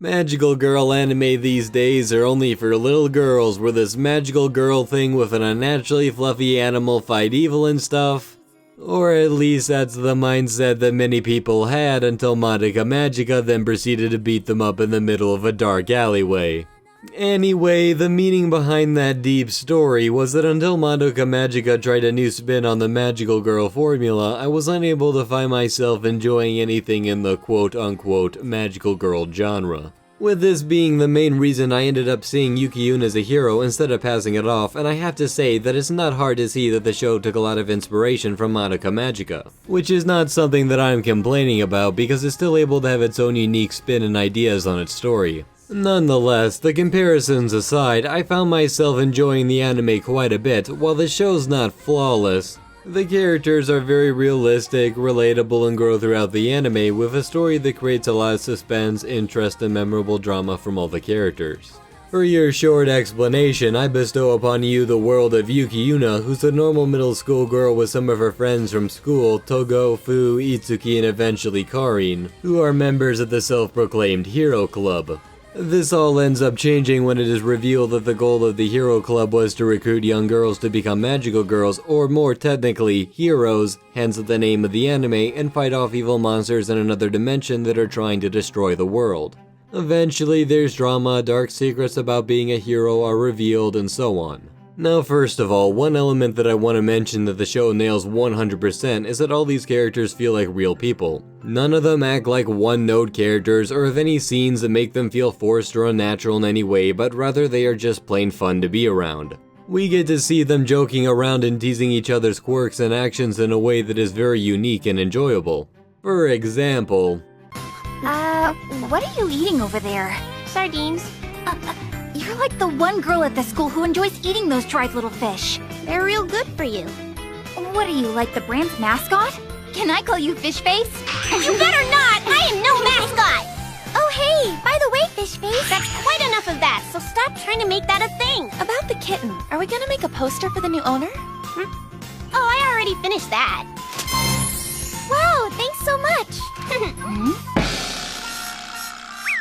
Magical girl anime these days are only for little girls where this magical girl thing with an unnaturally fluffy animal fight evil and stuff. Or at least that's the mindset that many people had until Madoka Magica then proceeded to beat them up in the middle of a dark alleyway. Anyway, the meaning behind that deep story was that until Madoka Magica tried a new spin on the magical girl formula, I was unable to find myself enjoying anything in the quote-unquote magical girl genre. With this being the main reason I ended up seeing Yuki Yuna as a hero instead of passing it off, and I have to say that it's not hard to see that the show took a lot of inspiration from Madoka Magica, which is not something that I'm complaining about because it's still able to have its own unique spin and ideas on its story. Nonetheless, the comparisons aside, I found myself enjoying the anime quite a bit. While the show's not flawless, the characters are very realistic, relatable, and grow throughout the anime with a story that creates a lot of suspense, interest, and memorable drama from all the characters. For your short explanation, I bestow upon you the world of Yuki Yuna, who's a normal middle school girl with some of her friends from school, Togo, Fu, Itsuki, and eventually Karin, who are members of the self-proclaimed Hero Club. This all ends up changing when it is revealed that the goal of the Hero Club was to recruit young girls to become magical girls, or more technically, heroes, hence the name of the anime, and fight off evil monsters in another dimension that are trying to destroy the world. Eventually, there's drama, dark secrets about being a hero are revealed, and so on. Now first of all, one element that I want to mention that the show nails 100% is that all these characters feel like real people. None of them act like one-note characters or have any scenes that make them feel forced or unnatural in any way, but rather they are just plain fun to be around. We get to see them joking around and teasing each other's quirks and actions in a way that is very unique and enjoyable. For example... what are you eating over there? Sardines. You're like the one girl at the school who enjoys eating those dried little fish. They're real good for you. What are you, like the brand's mascot? Can I call you Fish Face? You better not! I am no mascot! Oh hey, by the way, Fish Face. That's quite enough of that, so stop trying to make that a thing. About the kitten, are we gonna make a poster for the new owner? Oh, I already finished that. Wow, thanks so much.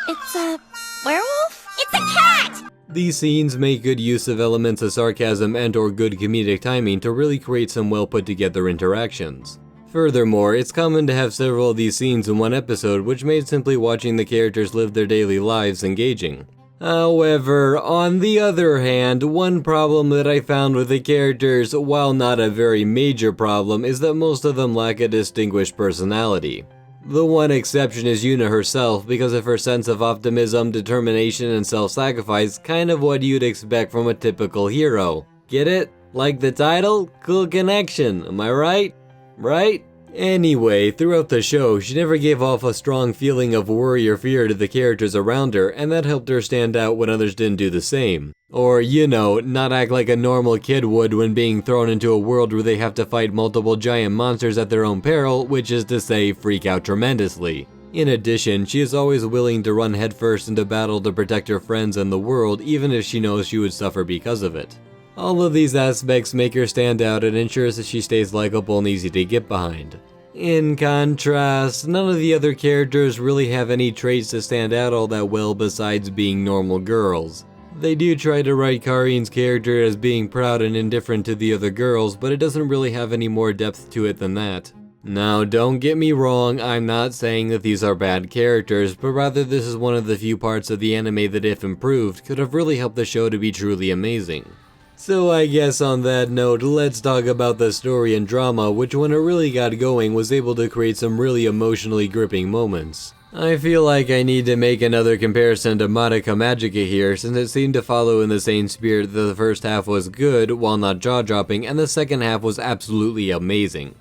It's a werewolf? It's a cat! These scenes make good use of elements of sarcasm and or good comedic timing to really create some well put together interactions. Furthermore, it's common to have several of these scenes in one episode, which made simply watching the characters live their daily lives engaging. However, on the other hand, one problem that I found with the characters, while not a very major problem, is that most of them lack a distinguished personality. The one exception is Yuna herself because of her sense of optimism, determination, and self-sacrifice, kind of what you'd expect from a typical hero. Get it? Like the title? Cool connection, am I right? Right? Anyway, throughout the show, she never gave off a strong feeling of worry or fear to the characters around her, and that helped her stand out when others didn't do the same. Or, you know, not act like a normal kid would when being thrown into a world where they have to fight multiple giant monsters at their own peril, which is to say, freak out tremendously. In addition, she is always willing to run headfirst into battle to protect her friends and the world, even if she knows she would suffer because of it. All of these aspects make her stand out and ensures that she stays likable and easy to get behind. In contrast, none of the other characters really have any traits to stand out all that well besides being normal girls. They do try to write Karin's character as being proud and indifferent to the other girls, but it doesn't really have any more depth to it than that. Now, don't get me wrong, I'm not saying that these are bad characters, but rather this is one of the few parts of the anime that, if improved, could have really helped the show to be truly amazing. So I guess on that note, let's talk about the story and drama, which when it really got going was able to create some really emotionally gripping moments. I feel like I need to make another comparison to Madoka Magica here, since it seemed to follow in the same spirit that the first half was good, while not jaw-dropping, and the second half was absolutely amazing.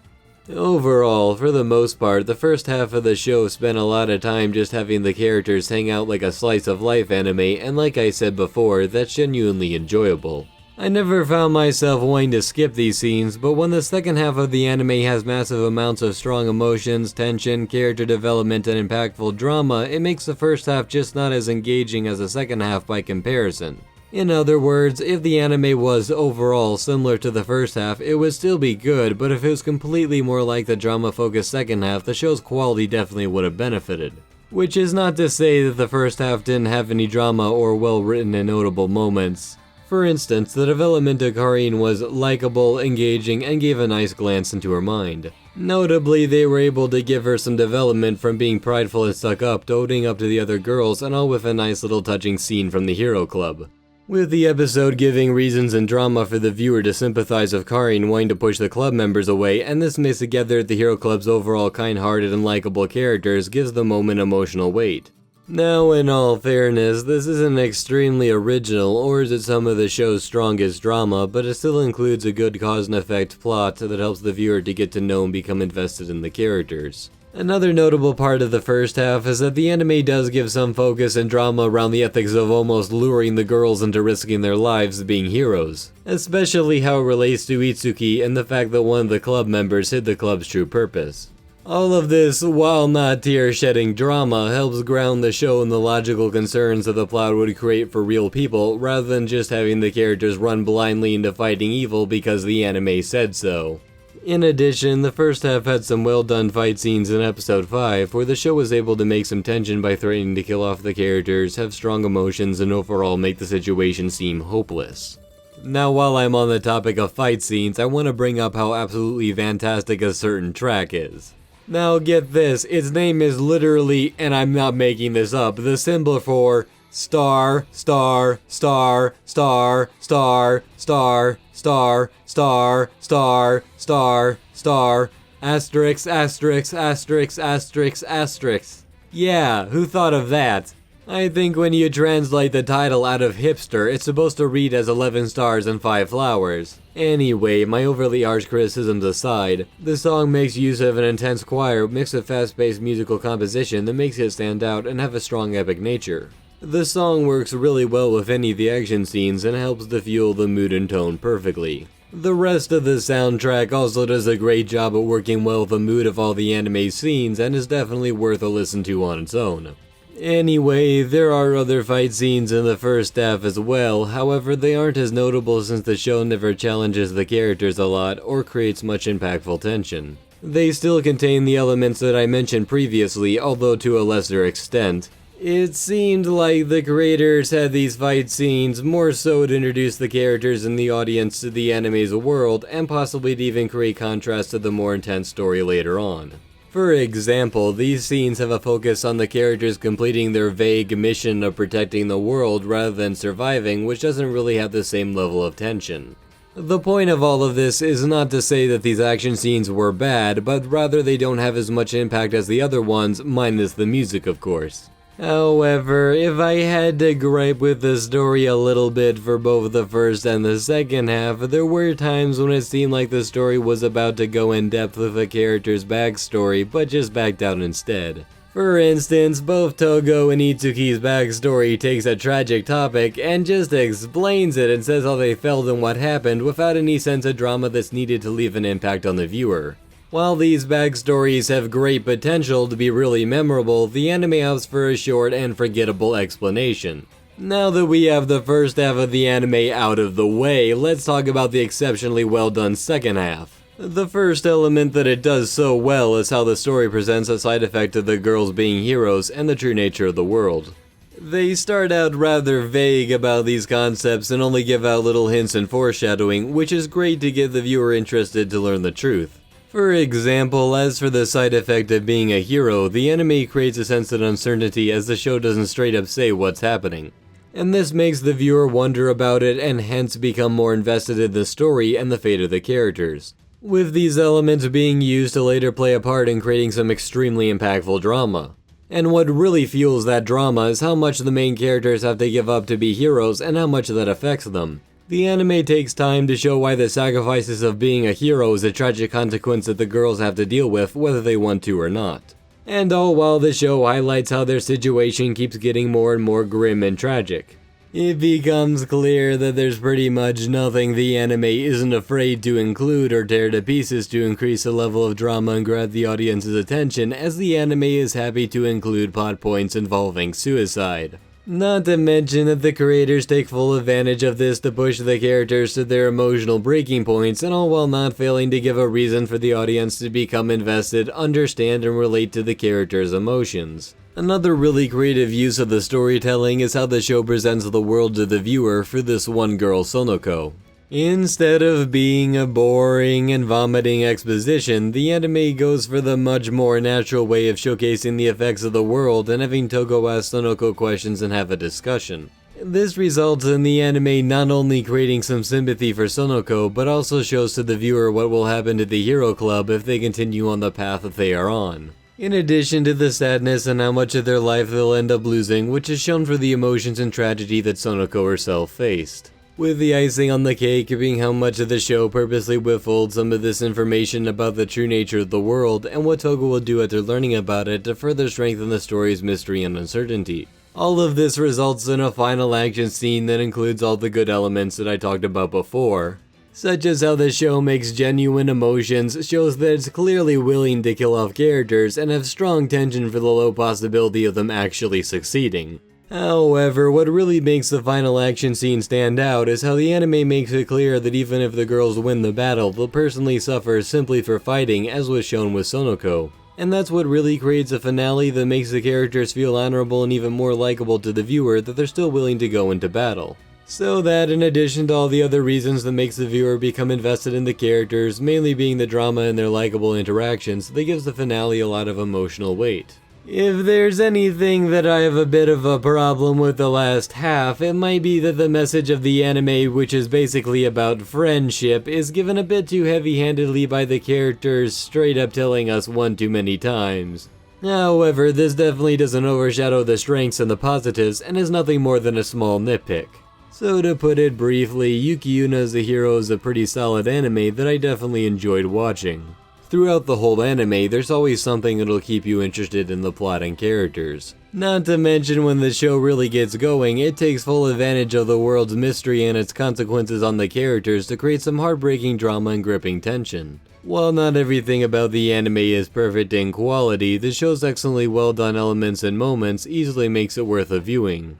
Overall, for the most part, the first half of the show spent a lot of time just having the characters hang out like a slice of life anime, and like I said before, that's genuinely enjoyable. I never found myself wanting to skip these scenes, but when the second half of the anime has massive amounts of strong emotions, tension, character development, and impactful drama, it makes the first half just not as engaging as the second half by comparison. In other words, if the anime was overall similar to the first half, it would still be good, but if it was completely more like the drama-focused second half, the show's quality definitely would have benefited. Which is not to say that the first half didn't have any drama or well-written and notable moments. For instance, the development of Karin was likable, engaging, and gave a nice glance into her mind. Notably, they were able to give her some development from being prideful and stuck up to owning up to the other girls, and all with a nice little touching scene from the Hero Club. With the episode giving reasons and drama for the viewer to sympathize with Karin wanting to push the club members away, and this mixed together the Hero Club's overall kind-hearted and likable characters gives the moment emotional weight. Now, in all fairness, this isn't extremely original, or is it some of the show's strongest drama, but it still includes a good cause and effect plot that helps the viewer to get to know and become invested in the characters. Another notable part of the first half is that the anime does give some focus and drama around the ethics of almost luring the girls into risking their lives being heroes, especially how it relates to Itsuki and the fact that one of the club members hid the club's true purpose. All of this, while not tear-shedding drama, helps ground the show in the logical concerns that the plot would create for real people, rather than just having the characters run blindly into fighting evil because the anime said so. In addition, the first half had some well-done fight scenes in episode 5, where the show was able to make some tension by threatening to kill off the characters, have strong emotions, and overall make the situation seem hopeless. Now, while I'm on the topic of fight scenes, I want to bring up how absolutely fantastic a certain track is. Now get this, its name is literally, and I'm not making this up, the symbol for star, star, star, star, star, star, star, star, star, star, star, asterisk, asterisk, asterisk, asterisk, asterisk. Yeah, who thought of that? I think when you translate the title out of hipster, it's supposed to read as 11 stars and 5 flowers. Anyway, my overly harsh criticisms aside, the song makes use of an intense choir mixed with fast-paced musical composition that makes it stand out and have a strong epic nature. The song works really well with any of the action scenes and helps to fuel the mood and tone perfectly. The rest of the soundtrack also does a great job at working well with the mood of all the anime scenes and is definitely worth a listen to on its own. Anyway, there are other fight scenes in the first half as well, however they aren't as notable since the show never challenges the characters a lot or creates much impactful tension. They still contain the elements that I mentioned previously, although to a lesser extent. It seemed like the creators had these fight scenes more so to introduce the characters and the audience to the anime's world, and possibly to even create contrast to the more intense story later on. For example, these scenes have a focus on the characters completing their vague mission of protecting the world rather than surviving, which doesn't really have the same level of tension. The point of all of this is not to say that these action scenes were bad, but rather they don't have as much impact as the other ones, minus the music of course. However, if I had to gripe with the story a little bit for both the first and the second half, there were times when it seemed like the story was about to go in depth with a character's backstory, but just backed out instead. For instance, both Togo and Itsuki's backstory takes a tragic topic and just explains it and says how they felt and what happened without any sense of drama that's needed to leave an impact on the viewer. While these backstories have great potential to be really memorable, the anime opts for a short and forgettable explanation. Now that we have the first half of the anime out of the way, let's talk about the exceptionally well done second half. The first element that it does so well is how the story presents a side effect of the girls being heroes and the true nature of the world. They start out rather vague about these concepts and only give out little hints and foreshadowing, which is great to get the viewer interested to learn the truth. For example, as for the side effect of being a hero, the anime creates a sense of uncertainty as the show doesn't straight up say what's happening. And this makes the viewer wonder about it and hence become more invested in the story and the fate of the characters. With these elements being used to later play a part in creating some extremely impactful drama. And what really fuels that drama is how much the main characters have to give up to be heroes and how much that affects them. The anime takes time to show why the sacrifices of being a hero is a tragic consequence that the girls have to deal with whether they want to or not. And all while the show highlights how their situation keeps getting more and more grim and tragic. It becomes clear that there's pretty much nothing the anime isn't afraid to include or tear to pieces to increase the level of drama and grab the audience's attention, as the anime is happy to include plot points involving suicide. Not to mention that the creators take full advantage of this to push the characters to their emotional breaking points, and all while not failing to give a reason for the audience to become invested, understand, and relate to the characters' emotions. Another really creative use of the storytelling is how the show presents the world to the viewer for this one girl, Sonoko. Instead of being a boring and vomiting exposition, the anime goes for the much more natural way of showcasing the effects of the world and having Toko ask Sonoko questions and have a discussion. This results in the anime not only creating some sympathy for Sonoko, but also shows to the viewer what will happen to the hero club if they continue on the path that they are on. In addition to the sadness and how much of their life they'll end up losing, which is shown for the emotions and tragedy that Sonoko herself faced. With the icing on the cake being how much of the show purposely withholds some of this information about the true nature of the world and what Togo will do after learning about it to further strengthen the story's mystery and uncertainty. All of this results in a final action scene that includes all the good elements that I talked about before, such as how the show makes genuine emotions, shows that it's clearly willing to kill off characters, and have strong tension for the low possibility of them actually succeeding. However, what really makes the final action scene stand out is how the anime makes it clear that even if the girls win the battle, they'll personally suffer simply for fighting, as was shown with Sonoko. And that's what really creates a finale that makes the characters feel honorable and even more likable to the viewer that they're still willing to go into battle. So that, in addition to all the other reasons that makes the viewer become invested in the characters, mainly being the drama and their likable interactions, that gives the finale a lot of emotional weight. If there's anything that I have a bit of a problem with the last half, it might be that the message of the anime, which is basically about friendship, is given a bit too heavy-handedly by the characters straight up telling us one too many times. However, this definitely doesn't overshadow the strengths and the positives, and is nothing more than a small nitpick. So to put it briefly, Yuki Yuna as a hero is a pretty solid anime that I definitely enjoyed watching. Throughout the whole anime, there's always something that'll keep you interested in the plot and characters. Not to mention when the show really gets going, it takes full advantage of the world's mystery and its consequences on the characters to create some heartbreaking drama and gripping tension. While not everything about the anime is perfect in quality, the show's excellently well done elements and moments easily makes it worth a viewing.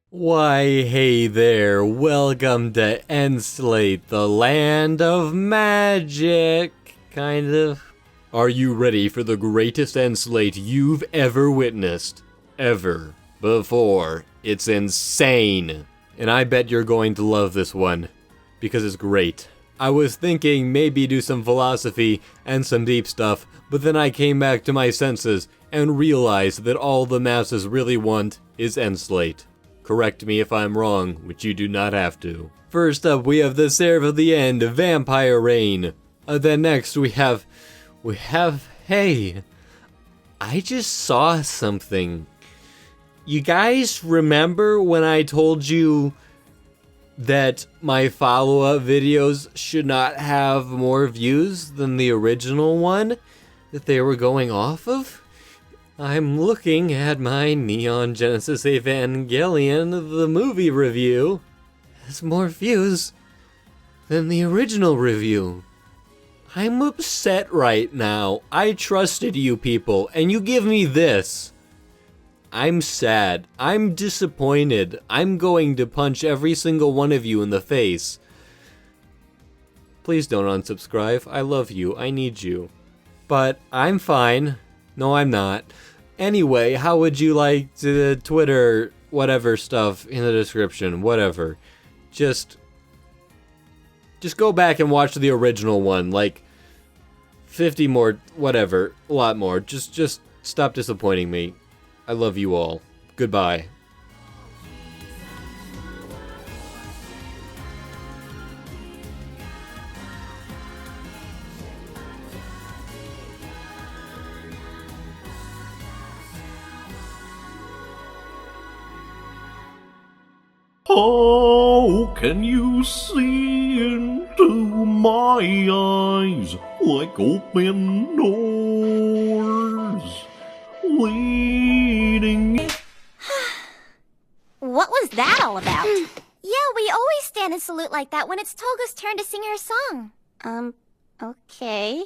Why, hey there, welcome to Endslate, the land of magic, kind of. Are you ready for the greatest Endslate you've ever witnessed? Ever. Before. It's insane. And I bet you're going to love this one, because it's great. I was thinking maybe do some philosophy and some deep stuff, but then I came back to my senses and realized that all the masses really want is Endslate. Correct me if I'm wrong, which you do not have to. First up, we have the Seraph of the End, Vampire Rain. Then next we have, hey, I just saw something. You guys remember when I told you that my follow-up videos should not have more views than the original one that they were going off of? I'm looking at my Neon Genesis Evangelion, the movie review. It has more views than the original review. I'm upset right now. I trusted you people, and you give me this. I'm sad. I'm disappointed. I'm going to punch every single one of you in the face. Please don't unsubscribe. I love you. I need you. But I'm fine. No, I'm not. Anyway, how would you like to Twitter whatever stuff in the description? Whatever. Just go back and watch the original one. Like 50 more, whatever, a lot more. Just stop disappointing me. I love you all. Goodbye. How can you see into my eyes like open doors leading? What was that all about? Yeah, we always stand and salute like that when it's Toga's turn to sing her song. Okay.